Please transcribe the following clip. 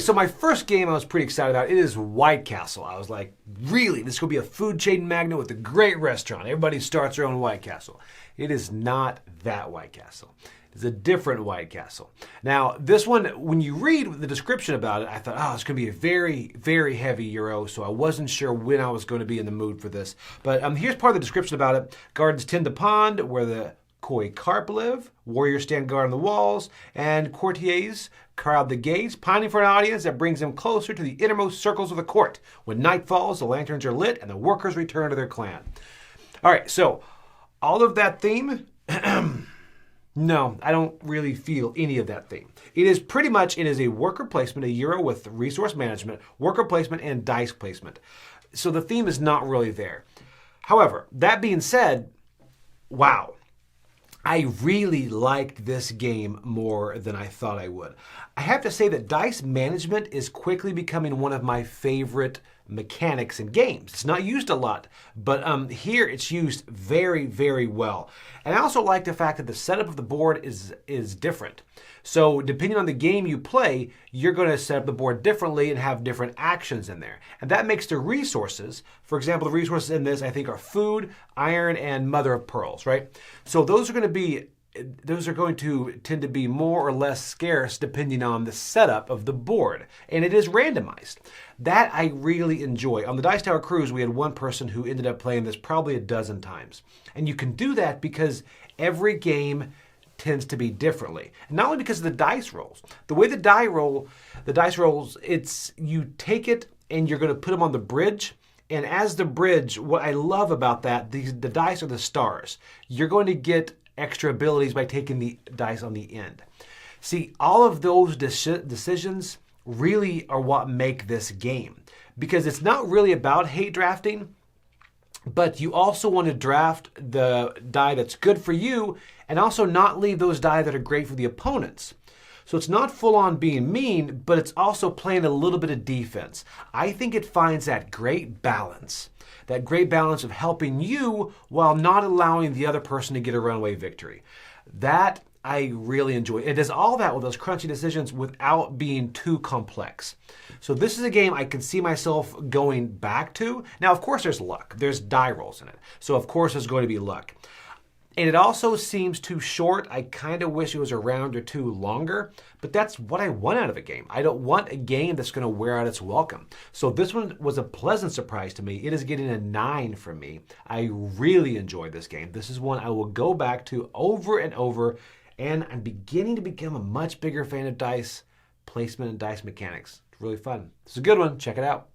so my first game I was pretty excited about, it is White Castle. I was like, really? This could be a food chain magnet with a great restaurant. Everybody starts their own White Castle. It is not that White Castle. It's a different White Castle. Now, this one, when you read the description about it, I thought, oh, it's going to be a very, very heavy Euro, so I wasn't sure when I was going to be in the mood for this. But here's part of the description about it. Gardens tend the pond where the koi carp live, warriors stand guard on the walls, and courtiers crowd the gates, pining for an audience that brings them closer to the innermost circles of the court. When night falls, the lanterns are lit, and the workers return to their clan. All right, so all of that theme... No, I don't really feel any of that theme. It is pretty much, it is a worker placement, a Euro with resource management, worker placement, and dice placement. So the theme is not really there. However, that being said, wow. I really liked this game more than I thought I would. I have to say that dice management is quickly becoming one of my favorite mechanics in games. It's not used a lot, but here it's used very, very well. And I also like the fact that the setup of the board is different. So depending on the game you play, you're going to set up the board differently and have different actions in there. And that makes the resources, for example, the resources in this I think are food, iron, and mother of pearls, right? So those are going to tend to be more or less scarce depending on the setup of the board. And it is randomized. That I really enjoy. On the Dice Tower Cruise, we had one person who ended up playing this probably a dozen times. And you can do that because every game tends to be differently. And not only because of the dice rolls. The way the dice rolls, it's you take it and you're going to put them on the bridge. And as the bridge, what I love about that, the dice are the stars. You're going to get extra abilities by taking the dice on the end. See, all of those decisions really are what make this game. Because it's not really about hate drafting, but you also want to draft the die that's good for you and also not leave those die that are great for the opponents. So it's not full on being mean, but it's also playing a little bit of defense. I think it finds that great balance of helping you while not allowing the other person to get a runaway victory. That I really enjoy. It does all that with those crunchy decisions without being too complex. So this is a game I can see myself going back to. Now, of course, there's luck. There's die rolls in it. So, of course, there's going to be luck. And it also seems too short. I kind of wish it was a round or two longer, but that's what I want out of a game. I don't want a game that's going to wear out its welcome. So this one was a pleasant surprise to me. It is getting a 9 from me. I really enjoyed this game. This is one I will go back to over and over, and I'm beginning to become a much bigger fan of dice placement and dice mechanics. It's really fun. It's a good one. Check it out.